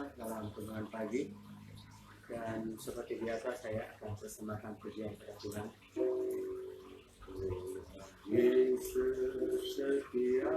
kita dalam renungan pagi, dan seperti biasa saya akan persembahkan pujian kepada Tuhan. Yesus setia,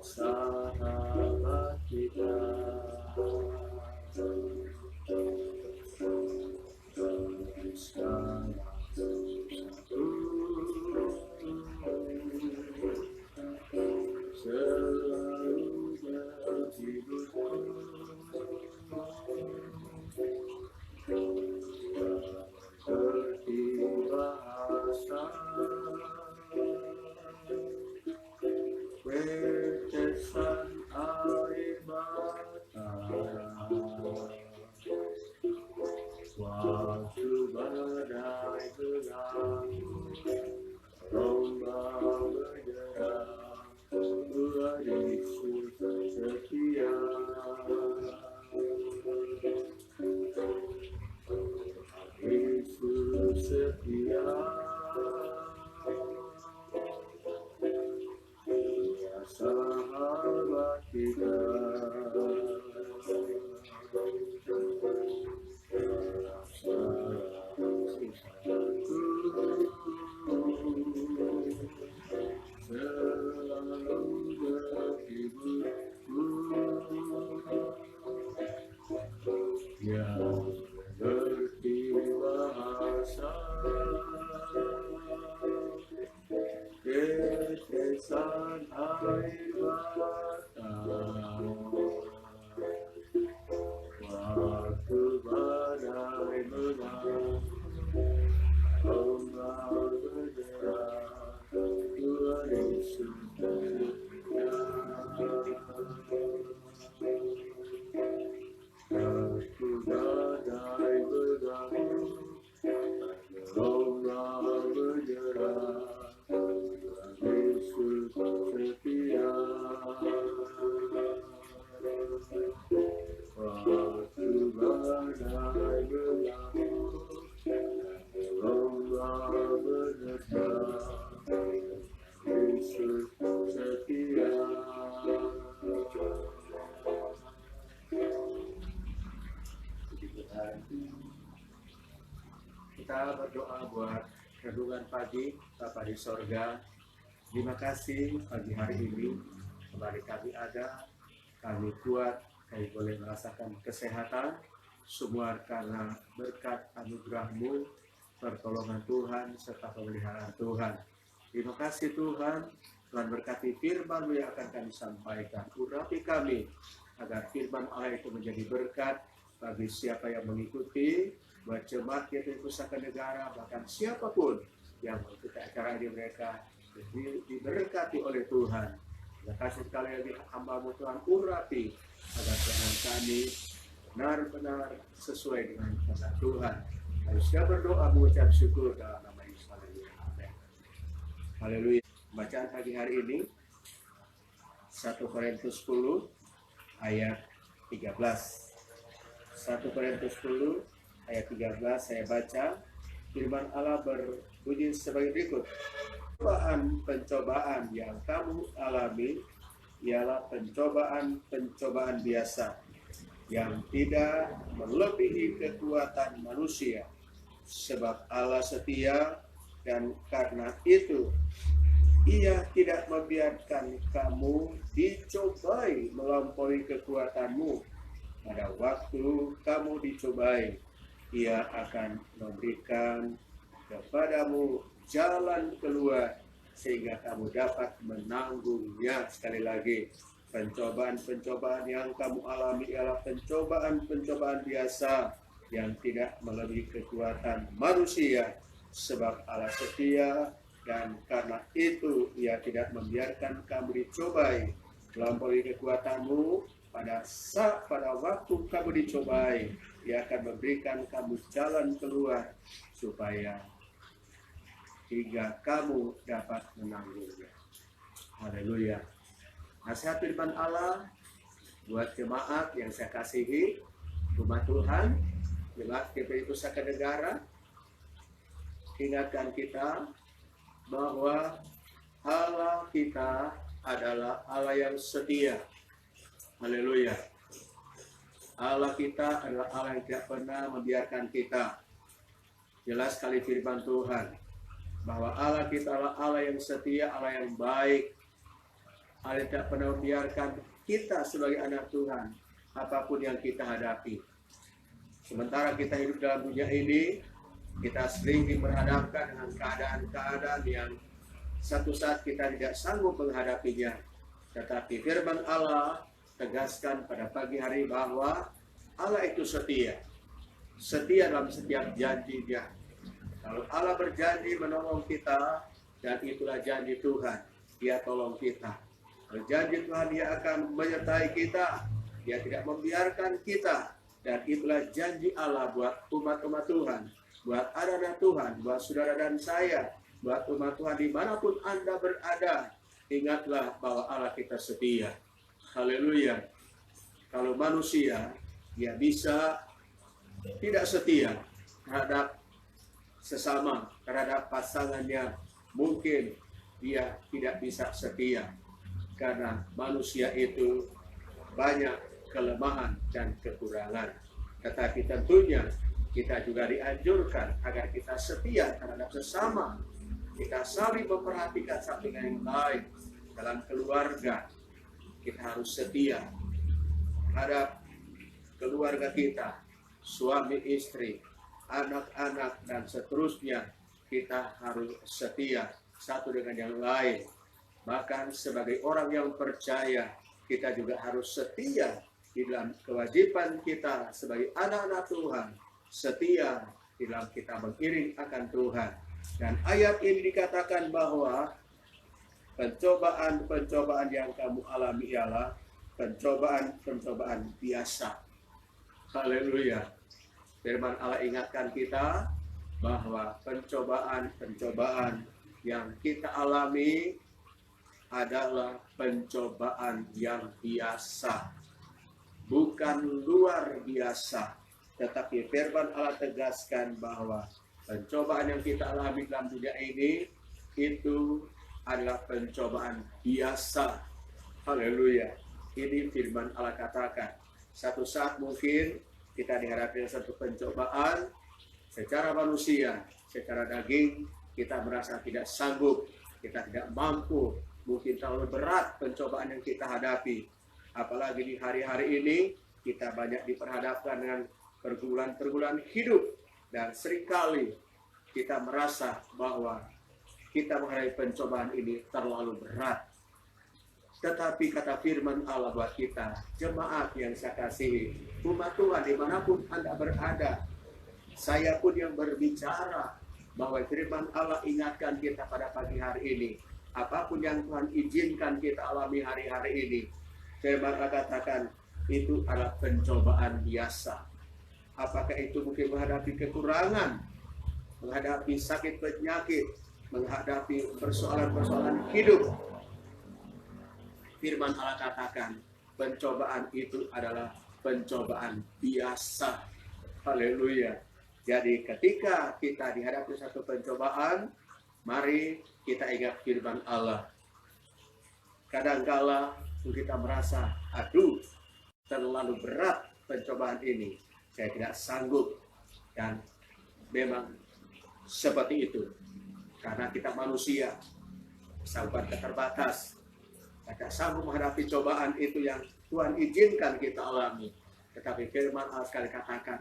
sahabat kita, selalu berhidup seperti bahasa wetesan air mata, waktu badai berlalu, ombak berderang, Tuhan Yesus setia. Yesus setia, Dia sahabat kita. Selalu berhibur, yang mengerti bahasa tetesan air mata, waktu badai menarik, ombak berderang, Tuhan Yesus setia. Waktu badai berlalu, ombak berderang, Tuhan Yesus setia. Waktu badai berlalu, ombak berderang, Yesus setia. Kita berdoa buat renungan pagi. Bapa di sorga, terima kasih pagi hari ini kembali kami ada, kami kuat, kami boleh merasakan kesehatan, semua karena berkat anugerah-Mu, pertolongan Tuhan, serta pemeliharaan Tuhan. Terima kasih Tuhan, Tuhan berkati firman-Mu yang akan kami sampaikan. Urapi kami, agar firman Allah itu menjadi berkat bagi siapa yang mengikuti, buat jemaat GPI Pusaka Negara, bahkan siapapun yang mengikuti acara ini, mereka diberkati oleh Tuhan. Terima kasih sekali lagi hamba-Mu Tuhan, urapi agar Tuhan kami benar-benar sesuai dengan kehendak Tuhan. Kami sudah berdoa mengucap syukur dalam nama Yesus. Amin. Haleluya. Bacaan pagi hari ini 1 Korintus 10 ayat 13. 1 Korintus 10 ayat 13 saya baca. Firman Allah berbunyi sebagai berikut. Pencobaan yang kamu alami ialah pencobaan biasa yang tidak melebihi kekuatan manusia, sebab Allah setia, dan karena itu Ia tidak membiarkan kamu dicobai melampaui kekuatanmu. Pada waktu kamu dicobai, Ia akan memberikan kepadamu jalan keluar sehingga kamu dapat menanggungnya. Sekali lagi, pencobaan-pencobaan yang kamu alami ialah pencobaan-pencobaan biasa yang tidak melebihi kekuatan manusia, sebab Allah setia, dan karena itu Ia tidak membiarkan kamu dicobai melampaui kekuatanmu. Pada waktu kamu dicobai, Ia akan memberikan kamu jalan keluar supaya hingga kamu dapat menanggungnya. Haleluya. Nasihat firman Allah buat jemaat yang saya kasihi, rumah Tuhan, jemaat GPI Pusaka Negara, ingatkan kita bahwa Allah kita adalah Allah yang setia. Haleluya. Allah kita adalah Allah yang tidak pernah membiarkan kita. Jelas sekali firman Tuhan bahwa Allah kita adalah Allah yang setia, Allah yang baik. Allah yang tidak pernah membiarkan kita sebagai anak Tuhan apapun yang kita hadapi. Sementara kita hidup dalam dunia ini, kita sering diperhadapkan dengan keadaan-keadaan yang satu saat kita tidak sanggup menghadapinya. Tetapi firman Allah tegaskan pada pagi hari bahwa Allah itu setia. Setia dalam setiap janji-Nya. Kalau Allah berjanji menolong kita, dan itulah janji Tuhan, Dia tolong kita. Kalau janji Tuhan, Dia akan menyertai kita. Dia tidak membiarkan kita. Dan itulah janji Allah buat umat-umat Tuhan, buat anak-anak Tuhan, buat saudara dan saya, buat umat Tuhan dimanapun Anda berada. Ingatlah bahwa Allah kita setia. Haleluya. Kalau manusia, dia bisa tidak setia terhadap sesama, terhadap pasangannya. Mungkin dia tidak bisa setia karena manusia itu banyak kelemahan dan kekurangan. Tetapi tentunya kita juga dianjurkan agar kita setia terhadap sesama. Kita saling memperhatikan satu dengan yang lain. Dalam keluarga, kita harus setia terhadap keluarga kita, suami istri, anak-anak, dan seterusnya. Kita harus setia satu dengan yang lain. Bahkan sebagai orang yang percaya, kita juga harus setia di dalam kewajiban kita sebagai anak-anak Tuhan. Setia di dalam kita mengiring akan Tuhan. Dan ayat ini dikatakan bahwa pencobaan-pencobaan yang kamu alami ialah pencobaan-pencobaan biasa. Haleluya. Firman Allah ingatkan kita bahwa pencobaan-pencobaan yang kita alami adalah pencobaan yang biasa. Bukan luar biasa. Tetapi firman Allah tegaskan bahwa pencobaan yang kita alami dalam dunia ini itu adalah pencobaan biasa. Haleluya. Ini firman Allah katakan. Satu saat mungkin kita dihadapi dengan satu pencobaan secara manusia, secara daging, kita merasa tidak sanggup, kita tidak mampu, mungkin terlalu berat pencobaan yang kita hadapi. Apalagi di hari-hari ini, kita banyak diperhadapkan dengan pergumulan-pergumulan hidup, dan seringkali kita merasa bahwa kita menghadapi pencobaan ini terlalu berat. Tetapi kata firman Allah buat kita, jemaat yang saya kasihi, umat Tuhan dimanapun Anda berada, saya pun yang berbicara bahwa firman Allah ingatkan kita pada pagi hari ini. Apapun yang Tuhan izinkan kita alami hari-hari ini, firman Allah katakan itu adalah pencobaan biasa. Apakah itu mungkin menghadapi kekurangan, menghadapi sakit penyakit, menghadapi persoalan-persoalan hidup. Firman Allah katakan, pencobaan itu adalah pencobaan biasa. Haleluya. Jadi ketika kita dihadapi satu pencobaan, mari kita ingat firman Allah. Kadangkala kita merasa, aduh, terlalu berat pencobaan ini. Saya tidak sanggup. Dan memang seperti itu. Karena kita manusia, sahabat terbatas, tidak sanggup menghadapi cobaan itu yang Tuhan izinkan kita alami. Tetapi firman Allah sekali katakan,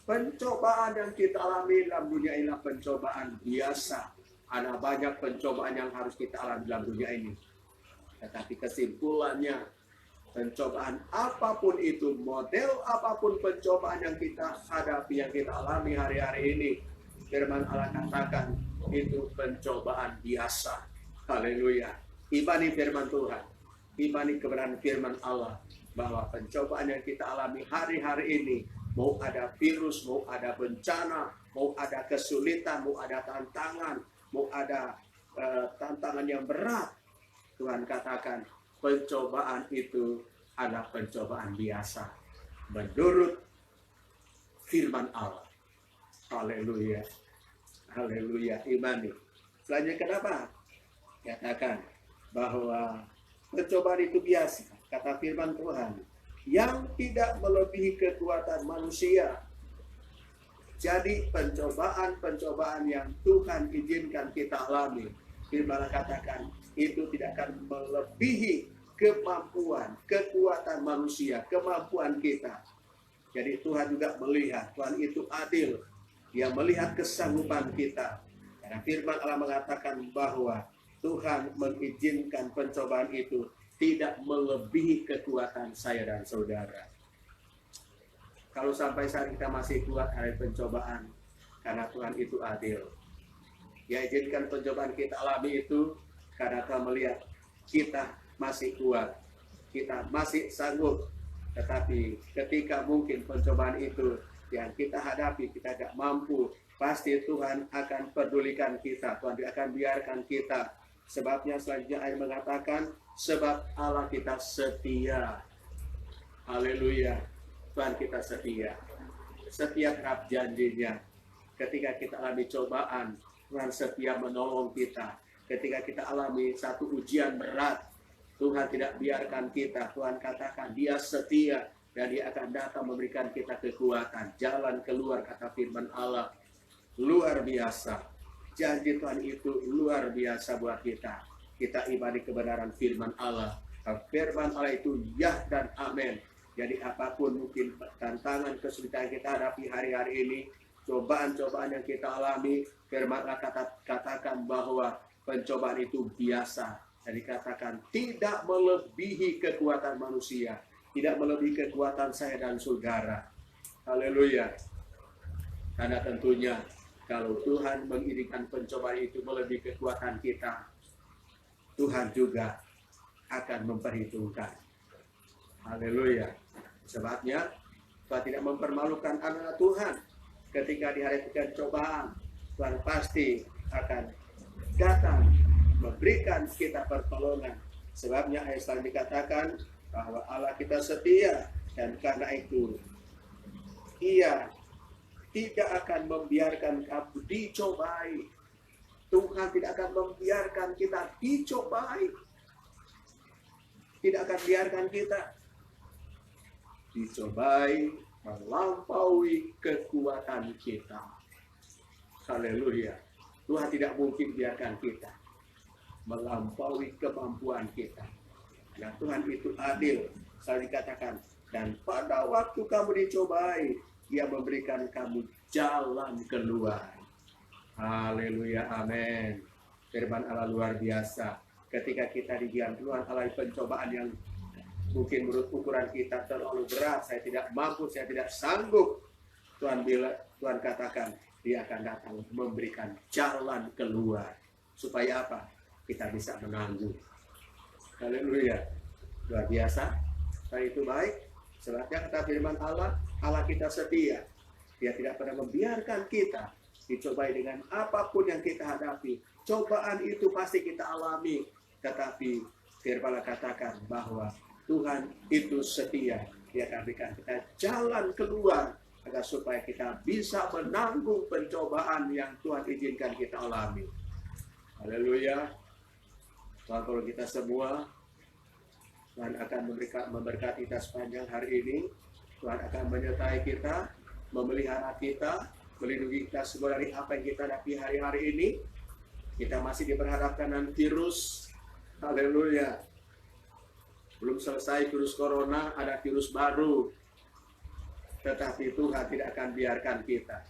pencobaan yang kita alami dalam dunia ini adalah pencobaan biasa. Ada banyak pencobaan yang harus kita alami dalam dunia ini. Tetapi kesimpulannya, pencobaan apapun itu, model apapun pencobaan yang kita hadapi, yang kita alami hari-hari ini, firman Allah katakan, itu pencobaan biasa. Haleluya. Imani firman Tuhan, imani kebenaran firman Allah, bahwa pencobaan yang kita alami hari-hari ini, mau ada virus, mau ada bencana, mau ada kesulitan, mau ada tantangan, mau ada tantangan yang berat, Tuhan katakan pencobaan itu adalah pencobaan biasa menurut firman Allah. Haleluya. Haleluya. Imani. Selanjutnya kenapa? Katakan bahwa pencobaan itu biasa, kata firman Tuhan, yang tidak melebihi kekuatan manusia. Jadi pencobaan-pencobaan yang Tuhan izinkan kita alami, firman katakan itu tidak akan melebihi kemampuan, kekuatan manusia, kemampuan kita. Jadi Tuhan juga melihat, Tuhan itu adil. Dia melihat kesanggupan kita. Karena firman Allah mengatakan bahwa Tuhan mengizinkan pencobaan itu tidak melebihi kekuatan saya dan saudara. Kalau sampai saat kita masih kuat hari pencobaan, karena Tuhan itu adil. Dia izinkan pencobaan kita alami itu karena Tuhan melihat kita masih kuat, kita masih sanggup. Tetapi ketika mungkin pencobaan itu yang kita hadapi, kita tidak mampu, pasti Tuhan akan pedulikan kita, Tuhan tidak akan biarkan kita. Sebabnya selanjutnya ayat mengatakan, sebab Allah kita setia. Haleluya. Tuhan kita setia. Setia terhadap janjinya. Ketika kita alami cobaan, Tuhan setia menolong kita. Ketika kita alami satu ujian berat, Tuhan tidak biarkan kita. Tuhan katakan dia setia. Dan dia akan datang memberikan kita kekuatan. Jalan keluar, kata firman Allah. Luar biasa. Janji Tuhan itu luar biasa buat kita. Kita imani kebenaran firman Allah. Firman Allah itu ya dan amin. Jadi apapun mungkin tantangan kesulitan kita hadapi hari-hari ini, cobaan-cobaan yang kita alami, firman Allah katakan bahwa pencobaan itu biasa. Dan dikatakan tidak melebihi kekuatan manusia. Tidak melebihi kekuatan saya dan saudara. Haleluya. Karena tentunya kalau Tuhan mengizinkan pencobaan itu melebihi kekuatan kita, Tuhan juga akan memperhitungkan. Haleluya. Sebabnya Tuhan tidak mempermalukan anak Tuhan. Ketika dihadapi cobaan, Tuhan pasti akan datang memberikan kita pertolongan. Sebabnya ayat selanjutnya dikatakan bahwa Allah kita setia, dan karena itu Ia tidak akan membiarkan kamu dicobai. Tuhan tidak akan membiarkan kita dicobai. Tidak akan biarkan kita dicobai melampaui kekuatan kita. Haleluya. Tuhan tidak mungkin biarkan kita melampaui kemampuan kita. Nah, Tuhan itu adil. Selalu dikatakan, dan pada waktu kamu dicobai, Ia memberikan kamu jalan keluar. Haleluya, amin. Firman Allah luar biasa. Ketika kita didiam Tuhan Allah pencobaan yang mungkin menurut ukuran kita terlalu berat, saya tidak mampu, saya tidak sanggup. Tuhan katakan, Dia akan datang memberikan jalan keluar. Supaya apa? Kita bisa menanggung. Haleluya. Luar biasa. Dan itu baik. Sebabnya kata firman Allah, Allah kita setia. Dia tidak pernah membiarkan kita dicobai dengan apapun yang kita hadapi. Cobaan itu pasti kita alami. Tetapi firman Allah katakan bahwa Tuhan itu setia. Dia akan berikan kita jalan keluar agar supaya kita bisa menanggung pencobaan yang Tuhan izinkan kita alami. Haleluya. Tuhan kalau kita semua, Tuhan akan memberkati kita sepanjang hari ini. Tuhan akan menyertai kita, memelihara kita, melindungi kita semua dari apa yang kita hadapi hari-hari ini. Kita masih diperhadapkan dengan virus. Haleluya. Belum selesai virus corona, ada virus baru. Tetapi Tuhan tidak akan biarkan kita.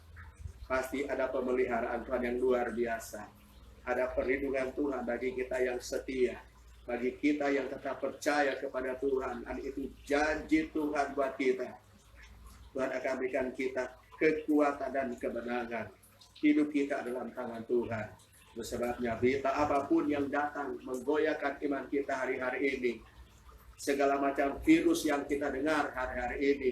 Pasti ada pemeliharaan Tuhan yang luar biasa. Ada perlindungan Tuhan bagi kita yang setia. Bagi kita yang tetap percaya kepada Tuhan. Dan itu janji Tuhan buat kita. Tuhan akan berikan kita kekuatan dan kemenangan. Hidup kita dalam tangan Tuhan. Sebabnya berita apapun yang datang menggoyahkan iman kita hari-hari ini. Segala macam virus yang kita dengar hari-hari ini.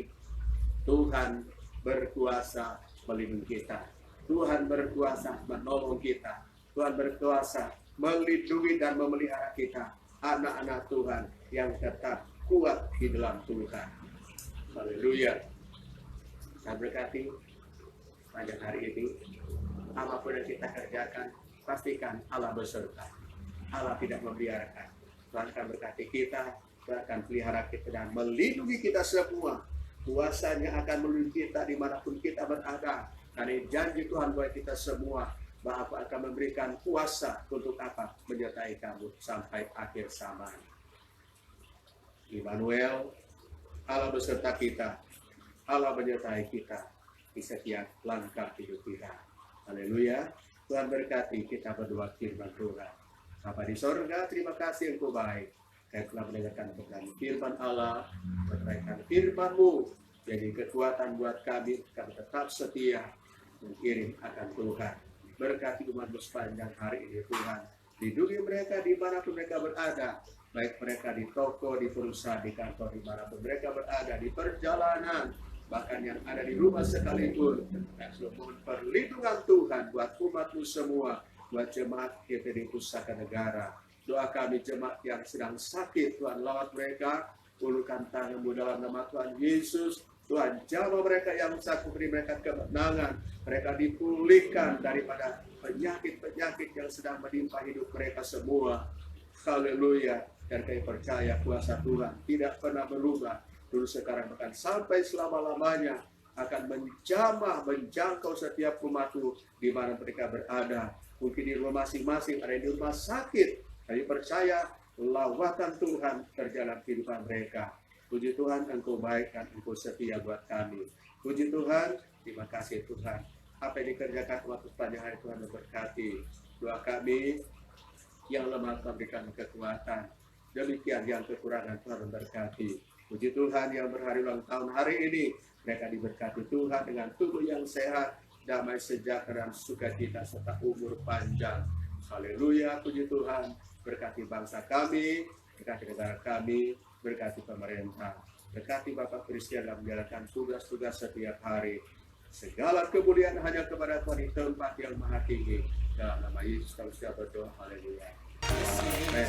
Tuhan berkuasa melindungi kita. Tuhan berkuasa menolong kita. Tuhan berkuasa melindungi dan memelihara kita. Anak-anak Tuhan yang tetap kuat di dalam Tuhan. Haleluya. Saya berkati sepanjang hari ini. Apapun yang kita kerjakan, pastikan Allah berserta. Allah tidak membiarkan. Tuhan akan berkati kita, Tuhan akan pelihara kita dan melindungi kita semua. Kuasanya akan melindungi kita dimanapun kita berada. Karena janji Tuhan buat kita semua, bahwa aku akan memberikan kuasa untuk apa? Menyertai kamu sampai akhir zaman. Immanuel, Allah beserta kita, Allah menyertai kita di setiap langkah hidup kita. Haleluya. Tuhan berkati kita berdoa firman Tuhan. Bapa di sorga, terima kasih Engkau baik. Kau telah mendengarkan kebenaran firman Allah, berkaitan firman-Mu, jadi kekuatan buat kami tetap setia mengiring akan Tuhan. Berkati umat-Mu sepanjang hari ini Tuhan. Lindungi mereka dimanapun mereka berada, baik mereka di toko, di perusahaan, di kantor, dimanapun mereka berada, di perjalanan, bahkan yang ada di rumah sekalipun. Dan seluruh perlindungan Tuhan buat umat-Mu semua, buat jemaat kita di Pusaka Negara. Doa kami jemaat yang sedang sakit, Tuhan lawat mereka, ulurkan tangan-Mu dalam nama Tuhan Yesus. Tuhan jamah mereka yang sakit, beri mereka kemenangan, mereka dipulihkan daripada penyakit-penyakit yang sedang menimpa hidup mereka semua. Haleluya. Dan kami percaya kuasa Tuhan tidak pernah berubah, dulu sekarang bahkan sampai selama-lamanya akan menjamah, menjangkau setiap umat-Mu di mana mereka berada. Mungkin di rumah masing-masing, ada di rumah sakit. Kami percaya lawatan Tuhan terjalan kehidupan mereka. Puji Tuhan, Engkau baik dan Engkau setia buat kami. Puji Tuhan, terima kasih Tuhan. Apa yang dikerjakan waktu sepanjang hari Tuhan memberkati. Doa kami yang lemah Tuhan berikan kekuatan. Demikian yang kekurangan Tuhan memberkati. Puji Tuhan yang berhari ulang tahun hari ini, mereka diberkati Tuhan dengan tubuh yang sehat, damai sejahtera, sukacita serta umur panjang. Haleluya, puji Tuhan. Berkati bangsa kami, berkati negara kami, berkati pemerintah, berkati Bapak Kristian dalam menjalankan tugas-tugas setiap hari. Segala kemuliaan hanya kepada Tuhan di tempat yang maha tinggi. Dalam nama Yesus kami siap berdoa. Haleluya. Amen.